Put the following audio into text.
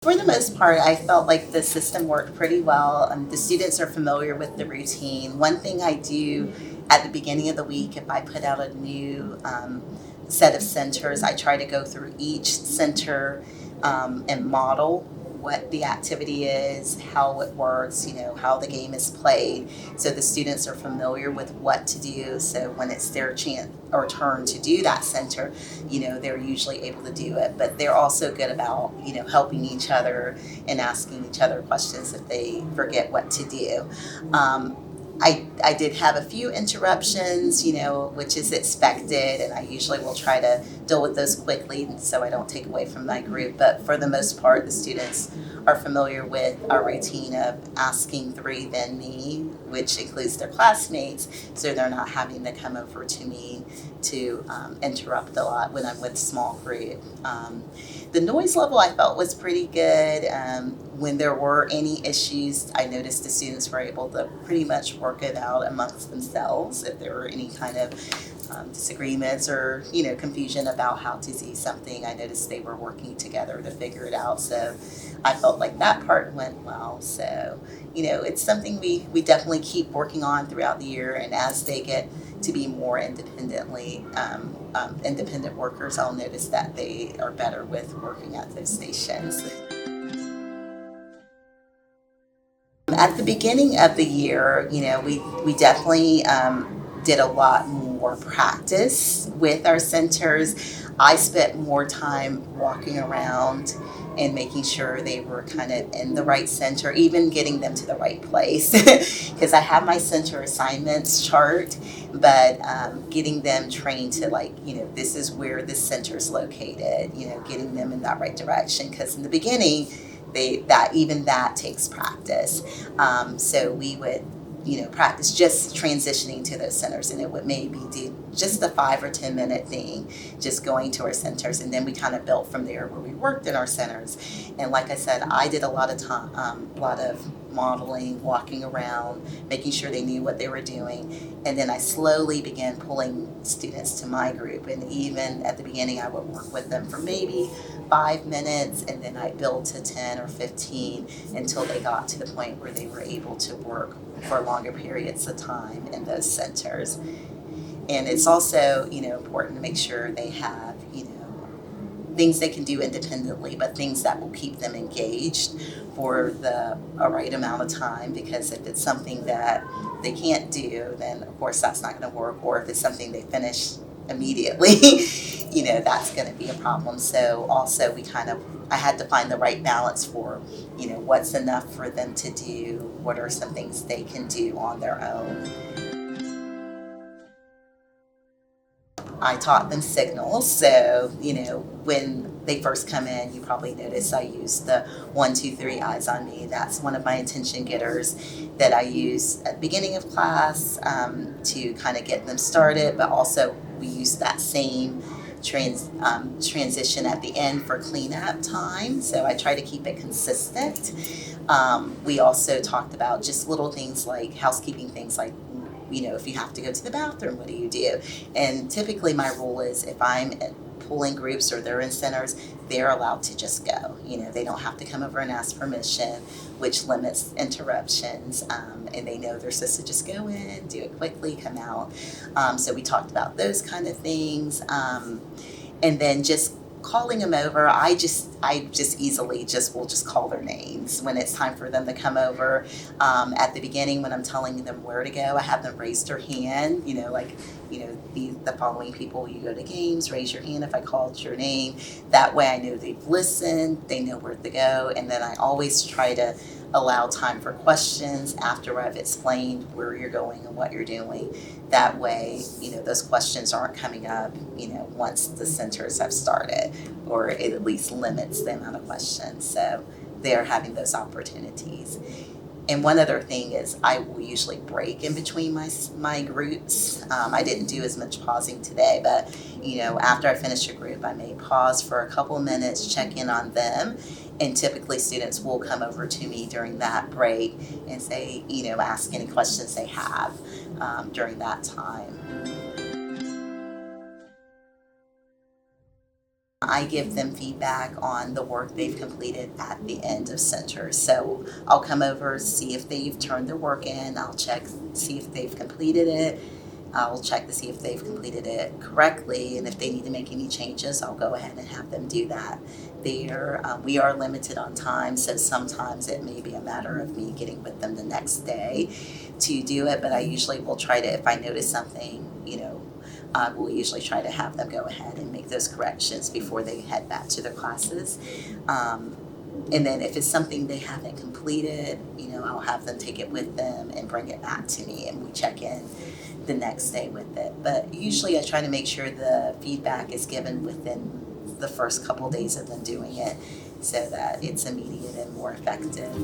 For the most part, I felt like the system worked pretty well. The students are familiar with the routine. One thing I do at the beginning of the week, if I put out a new set of centers, I try to go through each center and model what the activity is, how it works, how the game is played, so the students are familiar with what to do. So when it's their chance or turn to do that center, they're usually able to do it. But they're also good about, helping each other and asking each other questions if they forget what to do. I did have a few interruptions, which is expected, and I usually will try to deal with those quickly so I don't take away from my group. But for the most part, the students are familiar with our routine of asking three, then me, which includes their classmates, so they're not having to come over to me to interrupt a lot when I'm with small group. The noise level I felt was pretty good. When there were any issues, I noticed the students were able to pretty much work it out amongst themselves if there were any kind of disagreements or confusion about how to do something. I noticed they were working together to figure it out, so I felt like that part went well. So it's something we definitely keep working on throughout the year, and as they get to be more independent workers, I'll notice that they are better with working at those stations. At the beginning of the year, we definitely did a lot more practice with our centers. I spent more time walking around and making sure they were kind of in the right center, even getting them to the right place. Because I have my center assignments chart, but getting them trained to this is where this center is located, getting them in that right direction. Because in the beginning, that takes practice. So we would practice just transitioning to those centers, and it would maybe do just a 5 or 10 minute thing, just going to our centers, and then we kind of built from there where we worked in our centers. And like I said, I did a lot of time, a lot of modeling, walking around, making sure they knew what they were doing, and then I slowly began pulling students to my group. And even at the beginning, I would work with them for maybe 5 minutes, and then I build to 10 or 15 until they got to the point where they were able to work for longer periods of time in those centers. And it's also, important to make sure they have, things they can do independently, but things that will keep them engaged for a right amount of time. Because if it's something that they can't do, then of course that's not going to work. Or if it's something they finish immediately, that's going to be a problem. So also I had to find the right balance for, what's enough for them to do, what are some things they can do on their own. I taught them signals, so when they first come in, you probably notice I use the 1, 2, 3 eyes on me. That's one of my attention getters that I use at the beginning of class to kind of get them started, but also we use that same transition at the end for cleanup time, so I try to keep it consistent. We also talked about just little things like housekeeping things like, if you have to go to the bathroom, what do you do? And typically my rule is if I'm pulling groups or they're in centers, they're allowed to just go. They don't have to come over and ask permission, which limits interruptions. And they know they're supposed to just go in, do it quickly, come out. So we talked about those kind of things. And then just calling them over, I easily will just call their names when it's time for them to come over. At the beginning, when I'm telling them where to go, I have them raise their hand, the following people, you go to games, raise your hand if I called your name. That way I know they've listened, they know where to go, and then I always try to allow time for questions after I've explained where you're going and what you're doing. That way, those questions aren't coming up, once the centers have started, or it at least limits the amount of questions. So they're having those opportunities. And one other thing is I will usually break in between my groups. I didn't do as much pausing today, but after I finish a group, I may pause for a couple minutes, check in on them, and typically students will come over to me during that break and say, ask any questions they have during that time. I give them feedback on the work they've completed at the end of center. So I'll come over, see if they've turned their work in. I'll check, see if they've completed it. I'll check to see if they've completed it correctly, and if they need to make any changes, I'll go ahead and have them do that. We are limited on time, so sometimes it may be a matter of me getting with them the next day to do it, but I usually will try to, if I notice something, I will usually try to have them go ahead and make those corrections before they head back to their classes. And then if it's something they haven't completed, I'll have them take it with them and bring it back to me, and we check in the next day with it. But usually I try to make sure the feedback is given within the first couple days of them doing it so that it's immediate and more effective.